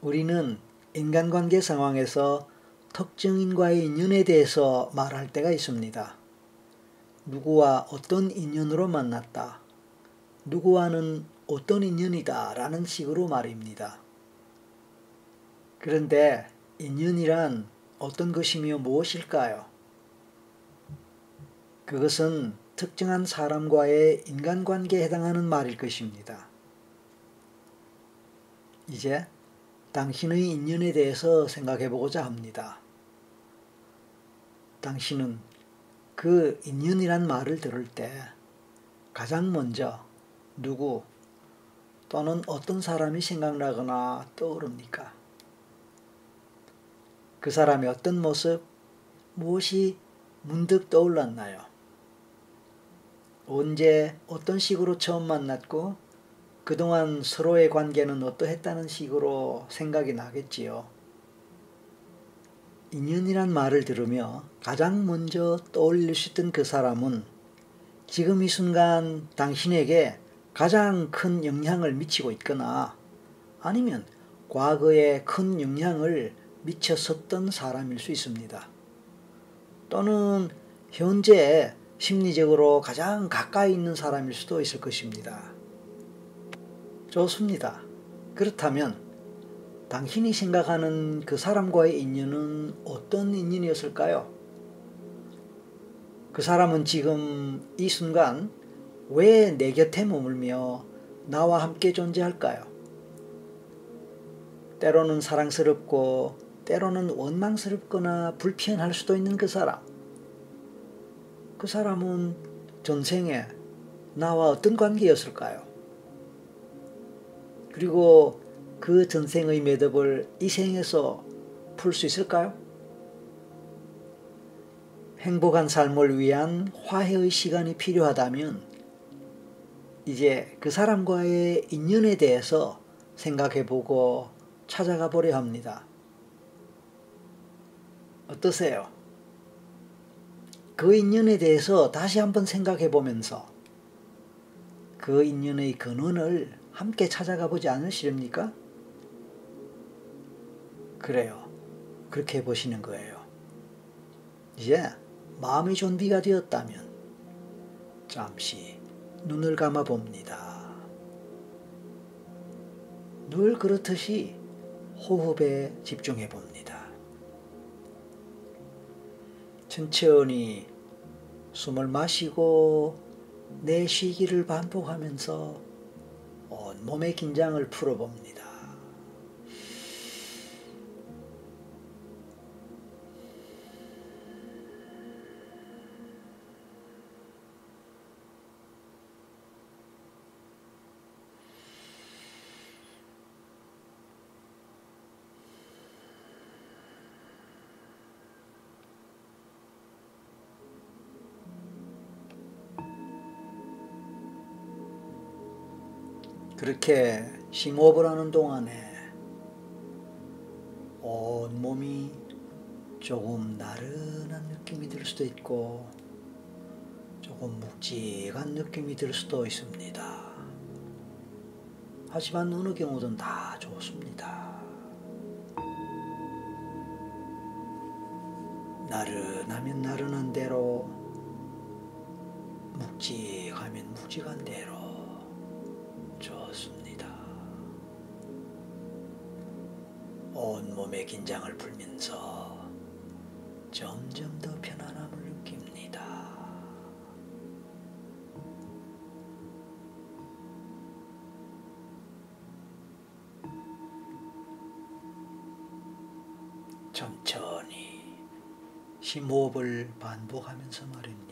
우리는 인간관계 상황에서 특정인과의 인연에 대해서 말할 때가 있습니다. 누구와 어떤 인연으로 만났다. 누구와는 어떤 인연이다 라는 식으로 말입니다. 그런데 인연이란 어떤 것이며 무엇일까요? 그것은 특정한 사람과의 인간관계에 해당하는 말일 것입니다. 이제 당신의 인연에 대해서 생각해 보고자 합니다. 당신은 그 인연이란 말을 들을 때 가장 먼저 누구 또는 어떤 사람이 생각나거나 떠오릅니까? 그 사람의 어떤 모습, 무엇이 문득 떠올랐나요? 언제 어떤 식으로 처음 만났고 그동안 서로의 관계는 어떠했다는 식으로 생각이 나겠지요. 인연이란 말을 들으며 가장 먼저 떠올릴 수 있던 그 사람은 지금 이 순간 당신에게 가장 큰 영향을 미치고 있거나 아니면 과거에 큰 영향을 미쳤었던 사람일 수 있습니다. 또는 현재 심리적으로 가장 가까이 있는 사람일 수도 있을 것입니다. 좋습니다. 그렇다면 당신이 생각하는 그 사람과의 인연은 어떤 인연이었을까요? 그 사람은 지금 이 순간 왜 내 곁에 머물며 나와 함께 존재할까요? 때로는 사랑스럽고 때로는 원망스럽거나 불편할 수도 있는 그 사람. 그 사람은 전생에 나와 어떤 관계였을까요? 그리고 그 전생의 매듭을 이 생에서 풀 수 있을까요? 행복한 삶을 위한 화해의 시간이 필요하다면 이제 그 사람과의 인연에 대해서 생각해보고 찾아가 보려 합니다. 어떠세요? 그 인연에 대해서 다시 한번 생각해보면서 그 인연의 근원을 함께 찾아가 보지 않으시렵니까? 그래요. 그렇게 해보시는 거예요. 이제 마음의 준비가 되었다면 잠시 눈을 감아 봅니다. 늘 그렇듯이 호흡에 집중해 봅니다. 천천히 숨을 마시고 내쉬기를 반복하면서 온몸의 긴장을 풀어봅니다. 그렇게 심호흡을 하는 동안에 온몸이 조금 나른한 느낌이 들 수도 있고 조금 묵직한 느낌이 들 수도 있습니다. 하지만 어느 경우든 다 좋습니다. 나른하면 나른한 대로, 묵직하면 묵직한 대로 좋습니다. 온몸의 긴장을 풀면서 점점 더 편안함을 느낍니다. 천천히 심호흡을 반복하면서 말입니다.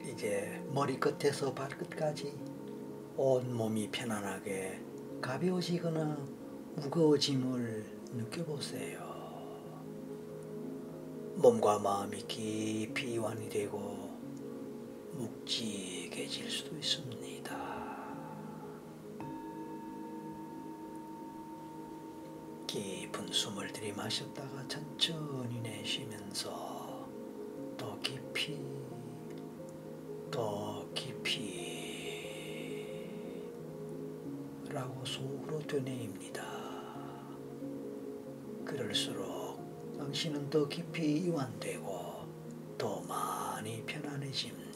이제 머리끝에서 발끝까지 온몸이 편안하게 가벼워지거나 무거워짐을 느껴보세요. 몸과 마음이 깊이 이완이 되고 묵직해질 수도 있습니다. 깊은 숨을 들이마셨다가 천천히 내쉬면서 더 깊이 더 깊이 라고 속으로 되뇌입니다. 그럴수록 당신은 더 깊이 이완되고 더 많이 편안해집니다.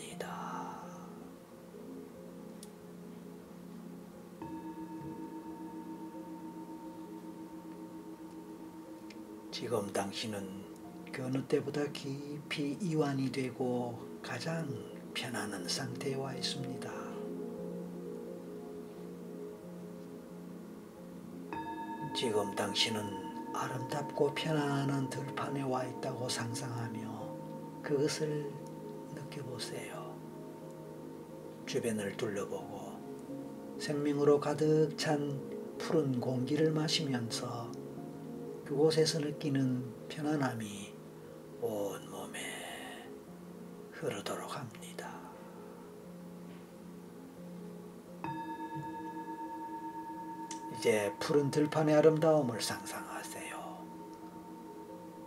지금 당신은 그 어느 때보다 깊이 이완이 되고 가장 편안한 상태에 와 있습니다. 지금 당신은 아름답고 편안한 들판에 와 있다고 상상하며 그것을 느껴보세요. 주변을 둘러보고 생명으로 가득 찬 푸른 공기를 마시면서 그곳에서 느끼는 편안함이 온 몸에 흐르도록 합니다. 이제 푸른 들판의 아름다움을 상상하세요.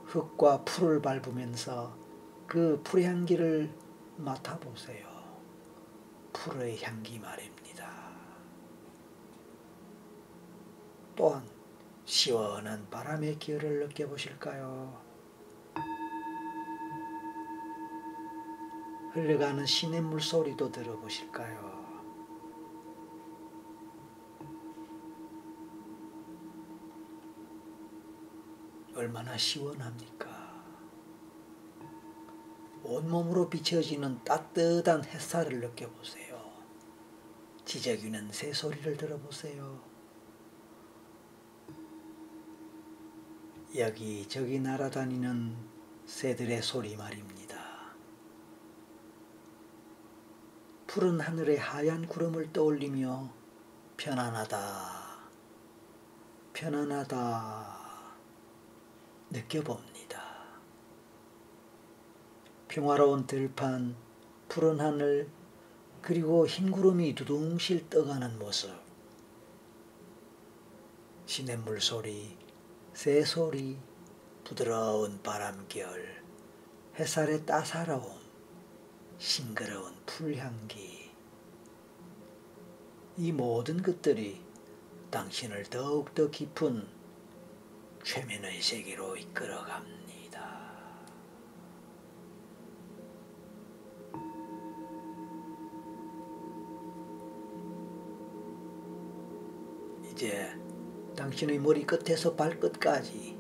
흙과 풀을 밟으면서 그 풀의 향기를 맡아보세요. 풀의 향기 말입니다. 또한 시원한 바람의 기운을 느껴보실까요? 흘러가는 시냇물 소리도 들어보실까요? 얼마나 시원합니까? 온몸으로 비춰지는 따뜻한 햇살을 느껴보세요. 지저귀는 새소리를 들어보세요. 여기저기 날아다니는 새들의 소리 말입니다. 푸른 하늘의 하얀 구름을 떠올리며 편안하다, 편안하다 느껴봅니다. 평화로운 들판, 푸른 하늘, 그리고 흰 구름이 두둥실 떠가는 모습, 시냇물 소리, 새소리, 부드러운 바람결, 햇살의 따사로움, 싱그러운 풀향기, 이 모든 것들이 당신을 더욱더 깊은 최면의 세계로 이끌어갑니다. 이제 당신의 머리끝에서 발끝까지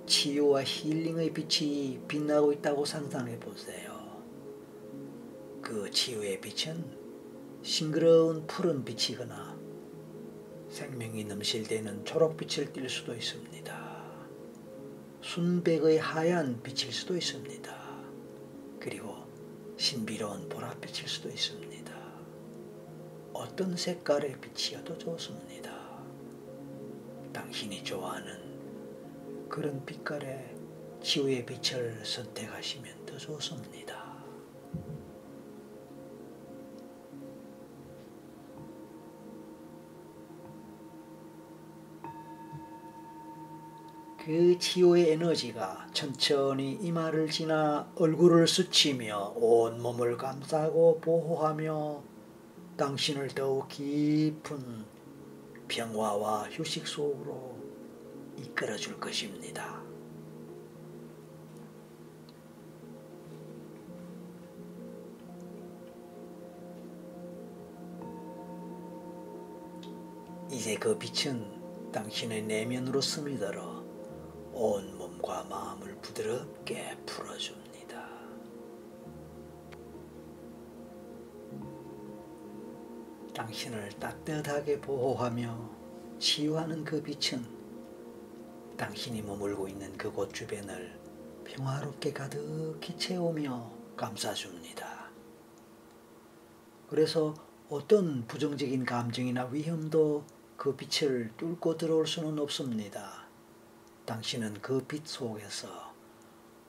치유와 힐링의 빛이 빛나고 있다고 상상해 보세요. 그 치유의 빛은 싱그러운 푸른 빛이거나 생명이 넘실대는 초록빛을 띨 수도 있습니다. 순백의 하얀 빛일 수도 있습니다. 그리고 신비로운 보랏빛일 수도 있습니다. 어떤 색깔의 빛이어도 좋습니다. 당신이 좋아하는 그런 빛깔의 치유의 빛을 선택하시면 더 좋습니다. 그 치유의 에너지가 천천히 이마를 지나 얼굴을 스치며 온몸을 감싸고 보호하며 당신을 더욱 깊은 평화와 휴식 속으로 이끌어 줄 것입니다. 이제 그 빛은 당신의 내면으로 스며들어 온 몸과 마음을 부드럽게 풀어줍니다. 당신을 따뜻하게 보호하며 치유하는 그 빛은 당신이 머물고 있는 그곳 주변을 평화롭게 가득히 채우며 감싸줍니다. 그래서 어떤 부정적인 감정이나 위험도 그 빛을 뚫고 들어올 수는 없습니다. 당신은 그 빛 속에서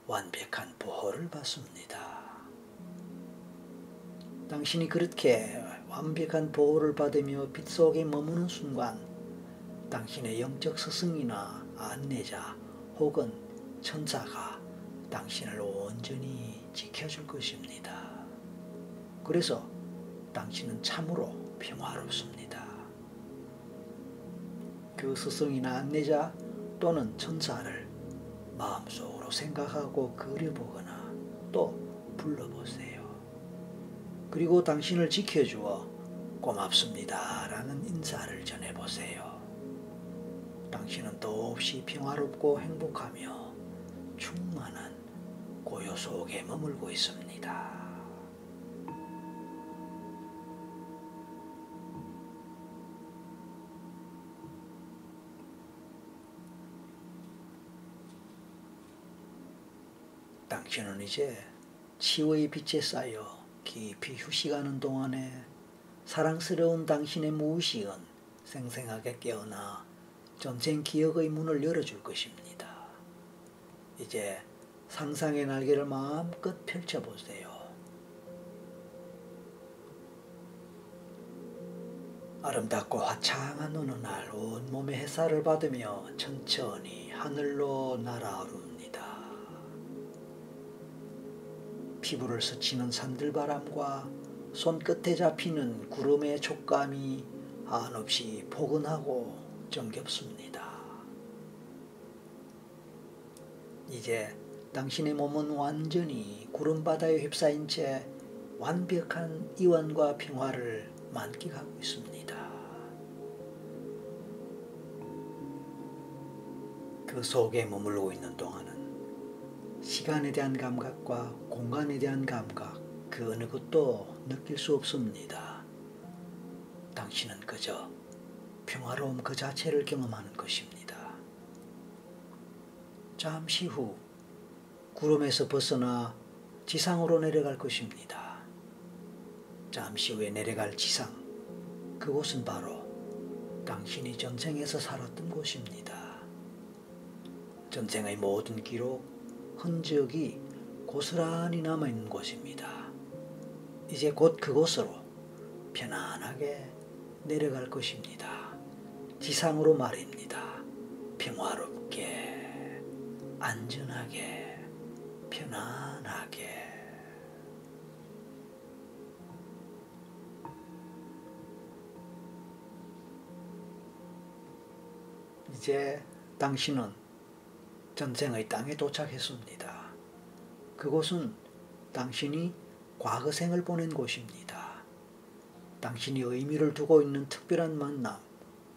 완벽한 보호를 받습니다. 당신이 그렇게 완벽한 보호를 받으며 빛 속에 머무는 순간 당신의 영적 스승이나 안내자 혹은 천사가 당신을 온전히 지켜줄 것입니다. 그래서 당신은 참으로 평화롭습니다. 그 스승이나 안내자 또는 천사를 마음속으로 생각하고 그려보거나 또 불러보세요. 그리고 당신을 지켜주어 고맙습니다 라는 인사를 전해보세요. 당신은 더없이 평화롭고 행복하며 충만한 고요 속에 머물고 있습니다. 당신은 이제 치유의 빛에 쌓여 깊이 휴식하는 동안에 사랑스러운 당신의 무의식은 생생하게 깨어나 전생 기억의 문을 열어줄 것입니다. 이제 상상의 날개를 마음껏 펼쳐보세요. 아름답고 화창한 어느 날 온몸에 햇살을 받으며 천천히 하늘로 날아오릅니다. 피부를 스치는 산들바람과 손끝에 잡히는 구름의 촉감이 한없이 포근하고 정겹습니다. 이제 당신의 몸은 완전히 구름바다에 휩싸인 채 완벽한 이완과 평화를 만끽하고 있습니다. 그 속에 머물고 있는 동안은 시간에 대한 감각과 공간에 대한 감각 그 어느 것도 느낄 수 없습니다. 당신은 그저 평화로움 그 자체를 경험하는 것입니다. 잠시 후 구름에서 벗어나 지상으로 내려갈 것입니다. 잠시 후에 내려갈 지상, 그곳은 바로 당신이 전생에서 살았던 곳입니다. 전생의 모든 기록, 흔적이 고스란히 남아있는 곳입니다. 이제 곧 그곳으로 편안하게 내려갈 것입니다. 지상으로 말입니다. 평화롭게, 안전하게, 편안하게. 이제 당신은 전생의 땅에 도착했습니다. 그곳은 당신이 과거생을 보낸 곳입니다. 당신이 의미를 두고 있는 특별한 만남,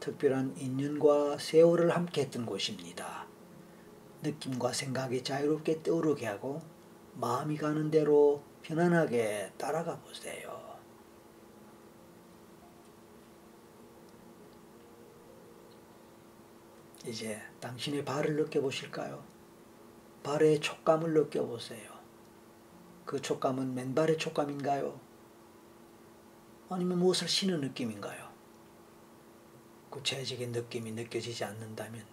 특별한 인연과 세월을 함께 했던 곳입니다. 느낌과 생각이 자유롭게 떠오르게 하고 마음이 가는 대로 편안하게 따라가 보세요. 이제 당신의 발을 느껴보실까요? 발의 촉감을 느껴보세요. 그 촉감은 맨발의 촉감인가요? 아니면 무엇을 신은 느낌인가요? 구체적인 느낌이 느껴지지 않는다면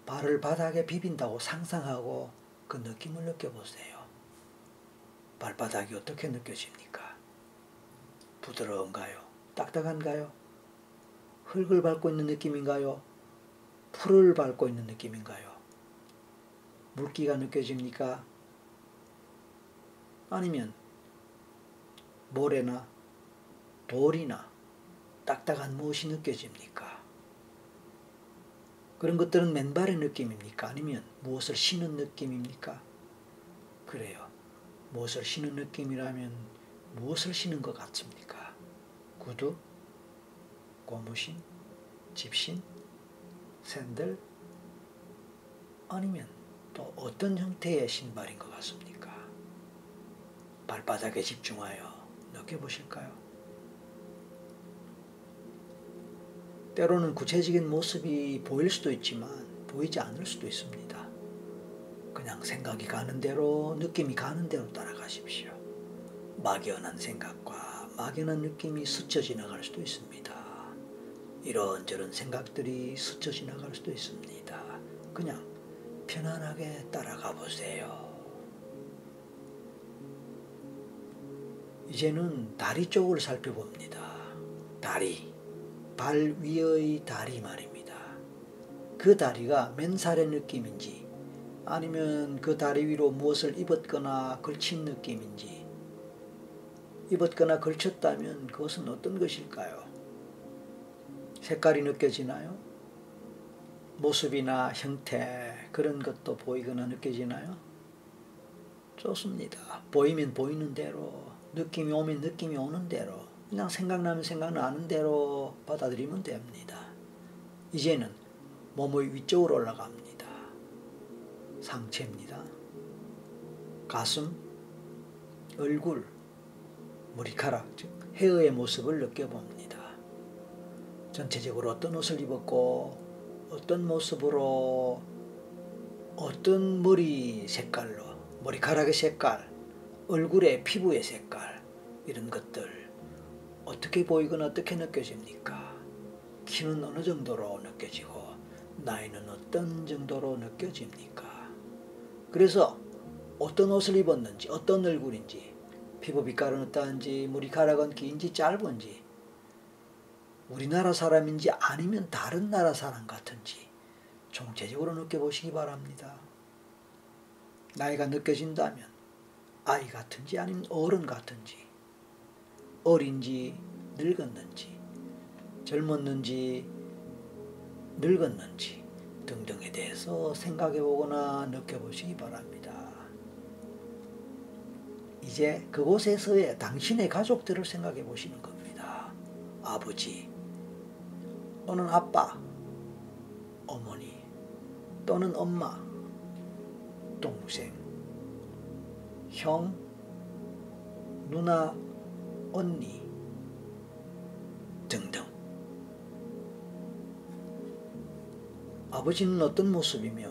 발을 바닥에 비빈다고 상상하고 그 느낌을 느껴보세요. 발바닥이 어떻게 느껴집니까? 부드러운가요? 딱딱한가요? 흙을 밟고 있는 느낌인가요? 풀을 밟고 있는 느낌인가요? 물기가 느껴집니까? 아니면 모래나 돌이나 딱딱한 무엇이 느껴집니까? 그런 것들은 맨발의 느낌입니까? 아니면 무엇을 신은 느낌입니까? 그래요. 무엇을 신은 느낌이라면 무엇을 신은 것 같습니까? 구두? 고무신? 집신? 샌들? 아니면 또 어떤 형태의 신발인 것 같습니까? 발바닥에 집중하여 느껴보실까요? 때로는 구체적인 모습이 보일 수도 있지만 보이지 않을 수도 있습니다. 그냥 생각이 가는 대로, 느낌이 가는 대로 따라가십시오. 막연한 생각과 막연한 느낌이 스쳐 지나갈 수도 있습니다. 이런저런 생각들이 스쳐 지나갈 수도 있습니다. 그냥 편안하게 따라가 보세요. 이제는 다리 쪽을 살펴봅니다. 다리, 발 위의 다리 말입니다. 그 다리가 맨살의 느낌인지 아니면 그 다리 위로 무엇을 입었거나 걸친 느낌인지, 입었거나 걸쳤다면 그것은 어떤 것일까요? 색깔이 느껴지나요? 모습이나 형태 그런 것도 보이거나 느껴지나요? 좋습니다. 보이면 보이는 대로, 느낌이 오면 느낌이 오는 대로, 그냥 생각나면 생각나는 대로 받아들이면 됩니다. 이제는 몸의 위쪽으로 올라갑니다. 상체입니다. 가슴, 얼굴, 머리카락, 즉 헤어의 모습을 느껴봅니다. 전체적으로 어떤 옷을 입었고 어떤 모습으로 어떤 머리 색깔로, 머리카락의 색깔, 얼굴의 피부의 색깔, 이런 것들 어떻게 보이거나 어떻게 느껴집니까? 키는 어느 정도로 느껴지고 나이는 어떤 정도로 느껴집니까? 그래서 어떤 옷을 입었는지, 어떤 얼굴인지, 피부 빛깔은 어떠한지, 머리카락은 긴지 짧은지, 우리나라 사람인지 아니면 다른 나라 사람 같은지 총체적으로 느껴보시기 바랍니다. 나이가 느껴진다면 아이 같은지 아니면 어른 같은지, 어린지 늙었는지, 젊었는지 늙었는지 등등에 대해서 생각해보거나 느껴보시기 바랍니다. 이제 그곳에서의 당신의 가족들을 생각해 보시는 겁니다. 아버지 또는 아빠, 어머니 또는 엄마, 동생, 형, 누나, 언니 등등. 아버지는 어떤 모습이며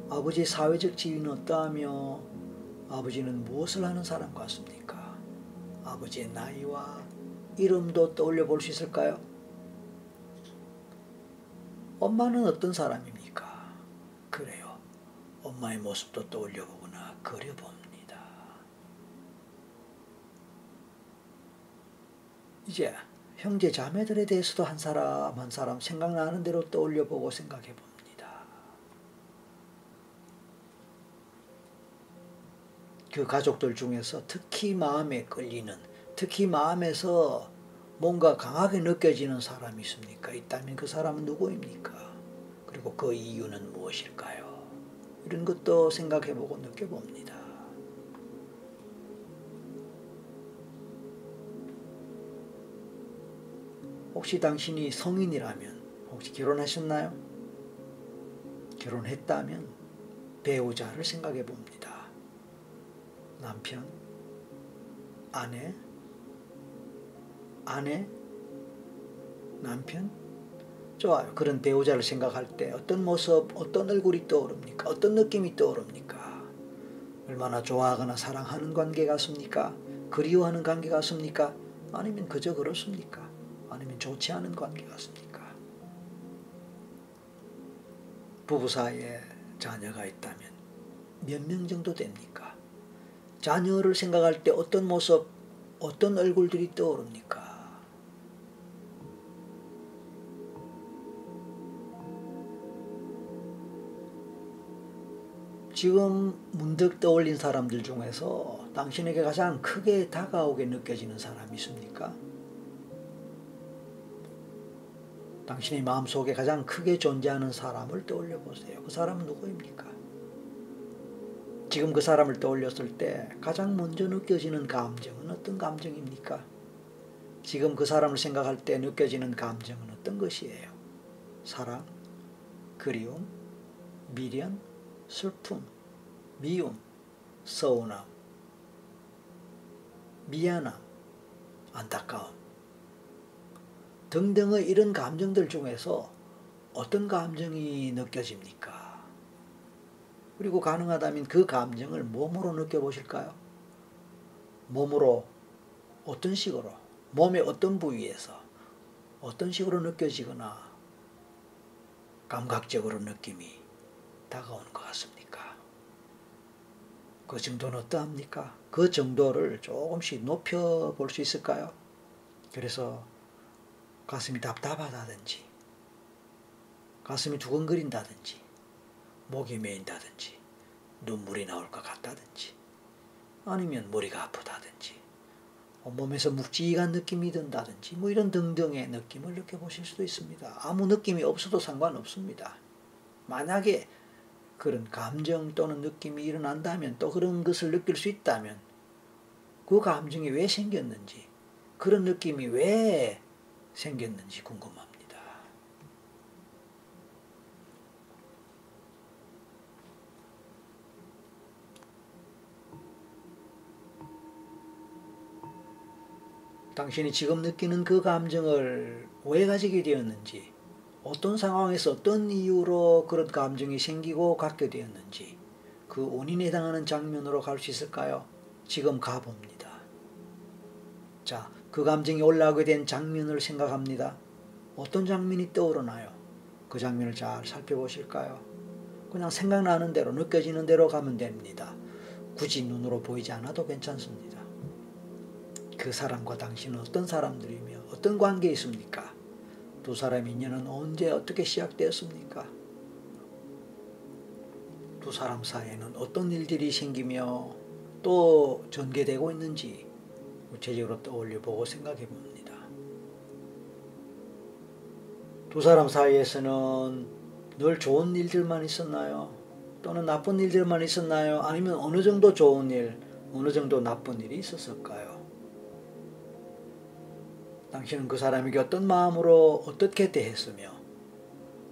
아버지의 사회적 지위는 어떠하며 아버지는 무엇을 하는 사람 같습니까? 아버지의 나이와 이름도 떠올려 볼 수 있을까요? 엄마는 어떤 사람입니까? 그래요. 엄마의 모습도 떠올려 보거나 그려봅니다. 이제 형제 자매들에 대해서도 한 사람 한 사람 생각나는 대로 떠올려 보고 생각해 봅니다. 그 가족들 중에서 특히 마음에 끌리는, 특히 마음에서 뭔가 강하게 느껴지는 사람이 있습니까? 있다면 그 사람은 누구입니까? 그리고 그 이유는 무엇일까요? 이런 것도 생각해보고 느껴봅니다. 혹시 당신이 성인이라면 혹시 결혼하셨나요? 결혼했다면 배우자를 생각해 봅니다. 남편, 아내, 남편? 좋아요. 그런 배우자를 생각할 때 어떤 모습, 어떤 얼굴이 떠오릅니까? 어떤 느낌이 떠오릅니까? 얼마나 좋아하거나 사랑하는 관계 같습니까? 그리워하는 관계 같습니까? 아니면 그저 그렇습니까? 아니면 좋지 않은 관계 같습니까? 부부 사이에 자녀가 있다면 몇 명 정도 됩니까? 자녀를 생각할 때 어떤 모습, 어떤 얼굴들이 떠오릅니까? 지금 문득 떠올린 사람들 중에서 당신에게 가장 크게 다가오게 느껴지는 사람이 있습니까? 당신의 마음속에 가장 크게 존재하는 사람을 떠올려 보세요. 그 사람은 누구입니까? 지금 그 사람을 떠올렸을 때 가장 먼저 느껴지는 감정은 어떤 감정입니까? 지금 그 사람을 생각할 때 느껴지는 감정은 어떤 것이에요? 사랑, 그리움, 미련, 슬픔, 미움, 서운함, 미안함, 안타까움 등등의 이런 감정들 중에서 어떤 감정이 느껴집니까? 그리고 가능하다면 그 감정을 몸으로 느껴보실까요? 몸으로 어떤 식으로, 몸의 어떤 부위에서 어떤 식으로 느껴지거나 감각적으로 느낌이 다가오는 것 같습니까? 그 정도는 어떠합니까? 그 정도를 조금씩 높여볼 수 있을까요? 그래서 가슴이 답답하다든지 가슴이 두근거린다든지 목이 메인다든지 눈물이 나올 것 같다든지 아니면 머리가 아프다든지 온몸에서 묵직한 느낌이 든다든지 뭐 이런 등등의 느낌을 느껴보실 수도 있습니다. 아무 느낌이 없어도 상관없습니다. 만약에 그런 감정 또는 느낌이 일어난다면 또 그런 것을 느낄 수 있다면 그 감정이 왜 생겼는지 그런 느낌이 왜 생겼는지 궁금합니다. 당신이 지금 느끼는 그 감정을 왜 가지게 되었는지 어떤 상황에서 어떤 이유로 그런 감정이 생기고 갖게 되었는지 그 원인에 해당하는 장면으로 갈 수 있을까요? 지금 가봅니다. 자, 그 감정이 올라오게 된 장면을 생각합니다. 어떤 장면이 떠오르나요? 그 장면을 잘 살펴보실까요? 그냥 생각나는 대로 느껴지는 대로 가면 됩니다. 굳이 눈으로 보이지 않아도 괜찮습니다. 그 사람과 당신은 어떤 사람들이며 어떤 관계에 있습니까? 두 사람의 인연은 언제 어떻게 시작되었습니까? 두 사람 사이에는 어떤 일들이 생기며 또 전개되고 있는지 구체적으로 떠올려보고 생각해 봅니다. 두 사람 사이에서는 늘 좋은 일들만 있었나요? 또는 나쁜 일들만 있었나요? 아니면 어느 정도 좋은 일, 어느 정도 나쁜 일이 있었을까요? 당신은 그 사람에게 어떤 마음으로 어떻게 대했으며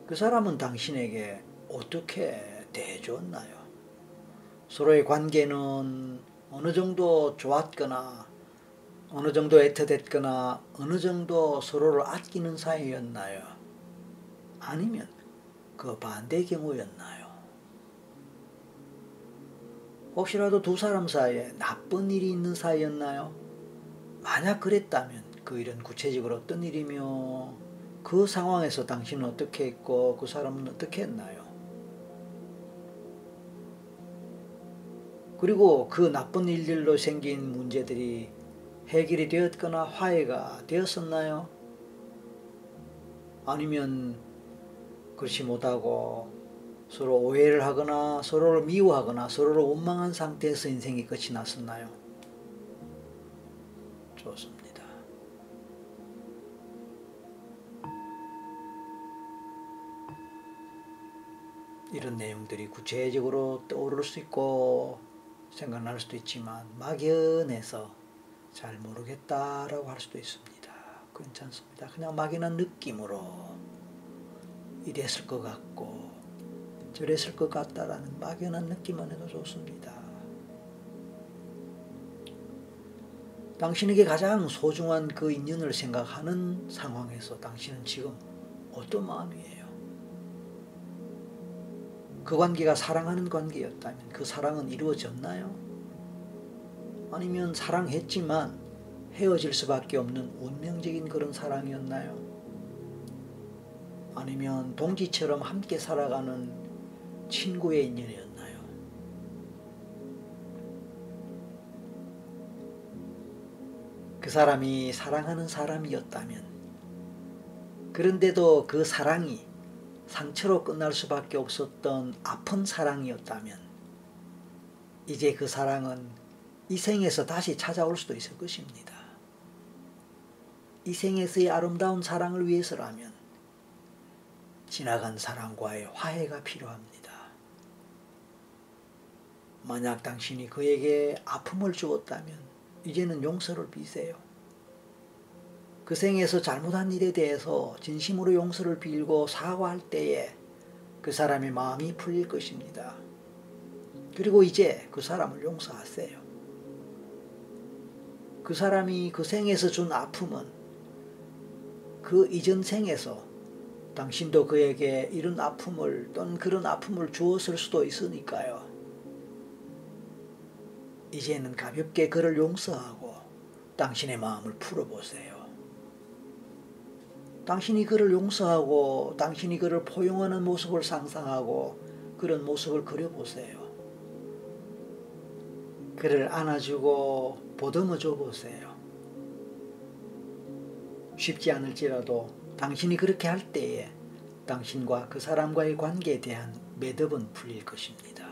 그 사람은 당신에게 어떻게 대해주었나요? 서로의 관계는 어느 정도 좋았거나 어느 정도 애틋했거나 어느 정도 서로를 아끼는 사이였나요? 아니면 그 반대의 경우였나요? 혹시라도 두 사람 사이에 나쁜 일이 있는 사이였나요? 만약 그랬다면 그 일은 구체적으로 어떤 일이며 그 상황에서 당신은 어떻게 했고 그 사람은 어떻게 했나요? 그리고 그 나쁜 일들로 생긴 문제들이 해결이 되었거나 화해가 되었었나요? 아니면 그렇지 못하고 서로 오해를 하거나 서로를 미워하거나 서로를 원망한 상태에서 인생이 끝이 났었나요? 좋습니다. 이런 내용들이 구체적으로 떠오를 수 있고 생각날 수도 있지만 막연해서 잘 모르겠다라고 할 수도 있습니다. 괜찮습니다. 그냥 막연한 느낌으로 이랬을 것 같고 저랬을 것 같다라는 막연한 느낌만 해도 좋습니다. 당신에게 가장 소중한 그 인연을 생각하는 상황에서 당신은 지금 어떤 마음이에요? 그 관계가 사랑하는 관계였다면 그 사랑은 이루어졌나요? 아니면 사랑했지만 헤어질 수밖에 없는 운명적인 그런 사랑이었나요? 아니면 동지처럼 함께 살아가는 친구의 인연이었나요? 그 사람이 사랑하는 사람이었다면 그런데도 그 사랑이 상처로 끝날 수밖에 없었던 아픈 사랑이었다면 이제 그 사랑은 이 생에서 다시 찾아올 수도 있을 것입니다. 이 생에서의 아름다운 사랑을 위해서라면 지나간 사랑과의 화해가 필요합니다. 만약 당신이 그에게 아픔을 주었다면 이제는 용서를 비세요. 그 생에서 잘못한 일에 대해서 진심으로 용서를 빌고 사과할 때에 그 사람의 마음이 풀릴 것입니다. 그리고 이제 그 사람을 용서하세요. 그 사람이 그 생에서 준 아픔은 그 이전 생에서 당신도 그에게 이런 아픔을 또는 그런 아픔을 주었을 수도 있으니까요. 이제는 가볍게 그를 용서하고 당신의 마음을 풀어보세요. 당신이 그를 용서하고 당신이 그를 포용하는 모습을 상상하고 그런 모습을 그려보세요. 그를 안아주고 보듬어줘 보세요. 쉽지 않을지라도 당신이 그렇게 할 때에 당신과 그 사람과의 관계에 대한 매듭은 풀릴 것입니다.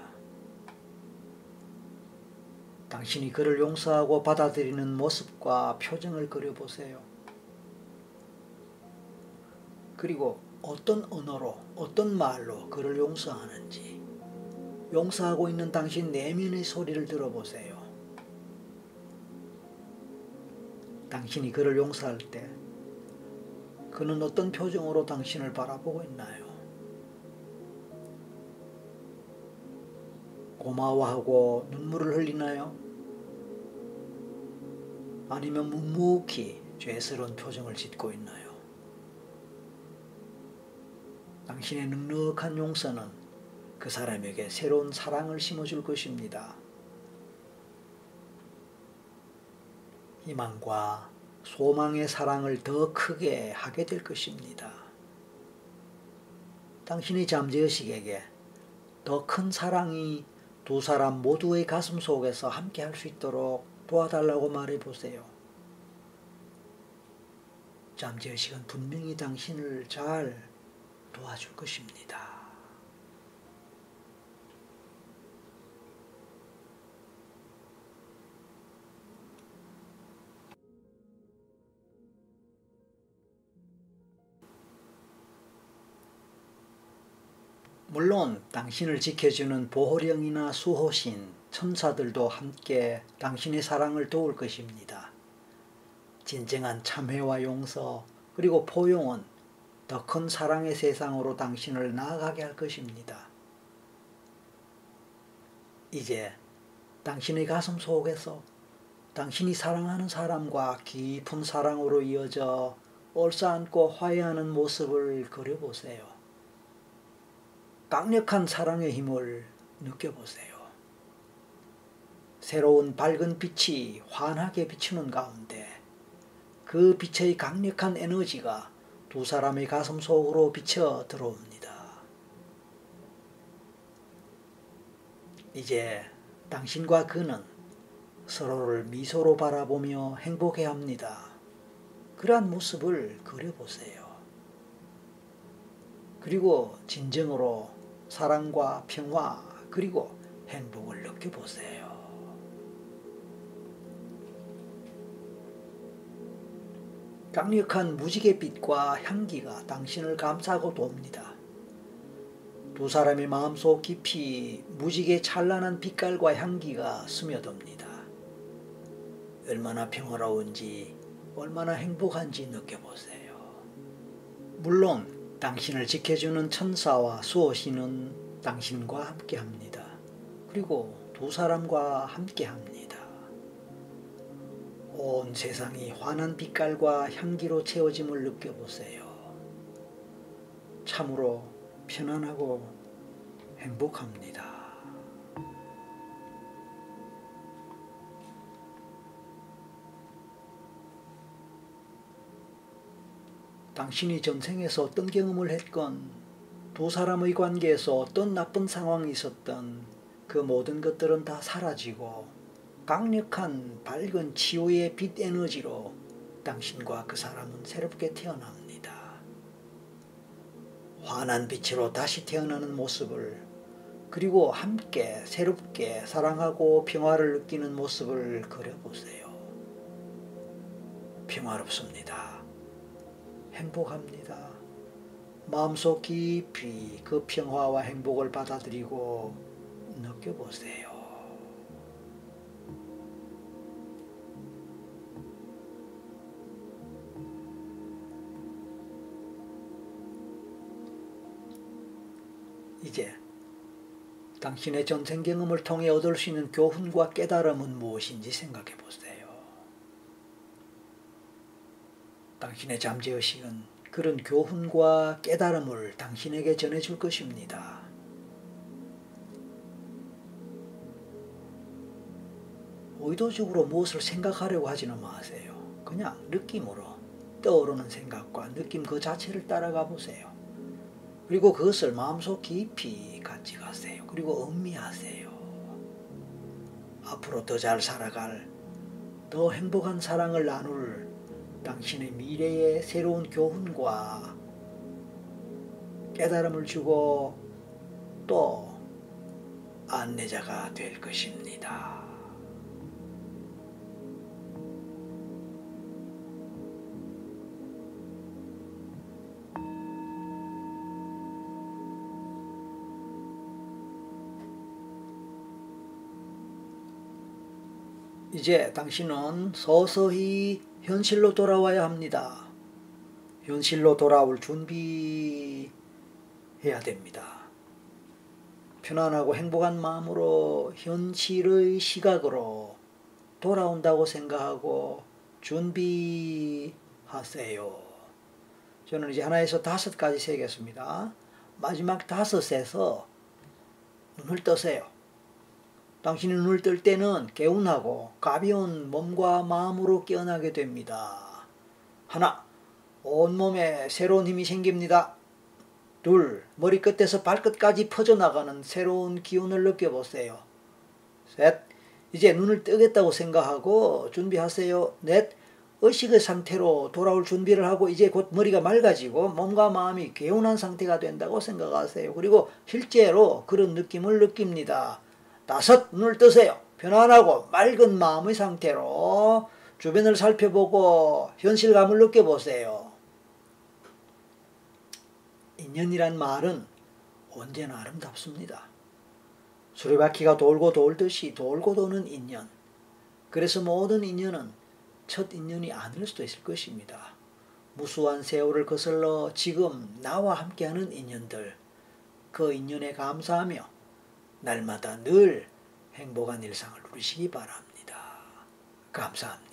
당신이 그를 용서하고 받아들이는 모습과 표정을 그려보세요. 그리고 어떤 언어로, 어떤 말로 그를 용서하는지, 용서하고 있는 당신 내면의 소리를 들어보세요. 당신이 그를 용서할 때 그는 어떤 표정으로 당신을 바라보고 있나요? 고마워하고 눈물을 흘리나요? 아니면 묵묵히 죄스러운 표정을 짓고 있나요? 당신의 넉넉한 용서는 그 사람에게 새로운 사랑을 심어줄 것입니다. 희망과 소망의 사랑을 더 크게 하게 될 것입니다. 당신의 잠재의식에게 더 큰 사랑이 두 사람 모두의 가슴 속에서 함께 할 수 있도록 도와달라고 말해보세요. 잠재의식은 분명히 당신을 잘 도와줄 것입니다. 물론 당신을 지켜주는 보호령이나 수호신, 천사들도 함께 당신의 사랑을 도울 것입니다. 진정한 참회와 용서 그리고 포용은 더 큰 사랑의 세상으로 당신을 나아가게 할 것입니다. 이제 당신의 가슴 속에서 당신이 사랑하는 사람과 깊은 사랑으로 이어져 얼싸안고 화해하는 모습을 그려보세요. 강력한 사랑의 힘을 느껴보세요. 새로운 밝은 빛이 환하게 비추는 가운데 그 빛의 강력한 에너지가 두 사람의 가슴 속으로 비쳐 들어옵니다. 이제 당신과 그는 서로를 미소로 바라보며 행복해합니다. 그러한 모습을 그려보세요. 그리고 진정으로 사랑과 평화 그리고 행복을 느껴보세요. 강력한 무지갯빛과 향기가 당신을 감싸고 돕니다. 두 사람의 마음속 깊이 무지개 찬란한 빛깔과 향기가 스며듭니다. 얼마나 평화로운지, 얼마나 행복한지 느껴보세요. 물론 당신을 지켜주는 천사와 수호신은 당신과 함께합니다. 그리고 두 사람과 함께합니다. 온 세상이 환한 빛깔과 향기로 채워짐을 느껴보세요. 참으로 편안하고 행복합니다. 당신이 전생에서 어떤 경험을 했건 두 사람의 관계에서 어떤 나쁜 상황이 있었던 그 모든 것들은 다 사라지고 강력한 밝은 치유의 빛 에너지로 당신과 그 사람은 새롭게 태어납니다. 환한 빛으로 다시 태어나는 모습을 그리고 함께 새롭게 사랑하고 평화를 느끼는 모습을 그려보세요. 평화롭습니다. 행복합니다. 마음속 깊이 그 평화와 행복을 받아들이고 느껴보세요. 이제 당신의 전생 경험을 통해 얻을 수 있는 교훈과 깨달음은 무엇인지 생각해 보세요. 당신의 잠재의식은 그런 교훈과 깨달음을 당신에게 전해줄 것입니다. 의도적으로 무엇을 생각하려고 하지는 마세요. 그냥 느낌으로 떠오르는 생각과 느낌 그 자체를 따라가 보세요. 그리고 그것을 마음속 깊이 같이 가세요. 그리고 음미하세요. 앞으로 더 잘 살아갈, 더 행복한 사랑을 나눌 당신의 미래의 새로운 교훈과 깨달음을 주고 또 안내자가 될 것입니다. 이제 당신은 서서히 현실로 돌아와야 합니다. 현실로 돌아올 준비해야 됩니다. 편안하고 행복한 마음으로 현실의 시각으로 돌아온다고 생각하고 준비하세요. 저는 이제 하나에서 5까지 세겠습니다. 마지막 5에서 눈을 뜨세요. 당신이 눈을 뜰 때는 개운하고 가벼운 몸과 마음으로 깨어나게 됩니다. 하나, 온몸에 새로운 힘이 생깁니다. 둘, 머리끝에서 발끝까지 퍼져나가는 새로운 기운을 느껴보세요. 셋, 이제 눈을 뜨겠다고 생각하고 준비하세요. 넷, 의식의 상태로 돌아올 준비를 하고 이제 곧 머리가 맑아지고 몸과 마음이 개운한 상태가 된다고 생각하세요. 그리고 실제로 그런 느낌을 느낍니다. 5, 눈을 뜨세요. 편안하고 맑은 마음의 상태로 주변을 살펴보고 현실감을 느껴보세요. 인연이란 말은 언제나 아름답습니다. 수레바퀴가 돌고 돌듯이 돌고 도는 인연. 그래서 모든 인연은 첫 인연이 아닐 수도 있을 것입니다. 무수한 세월을 거슬러 지금 나와 함께하는 인연들, 그 인연에 감사하며 날마다 늘 행복한 일상을 누리시기 바랍니다. 감사합니다.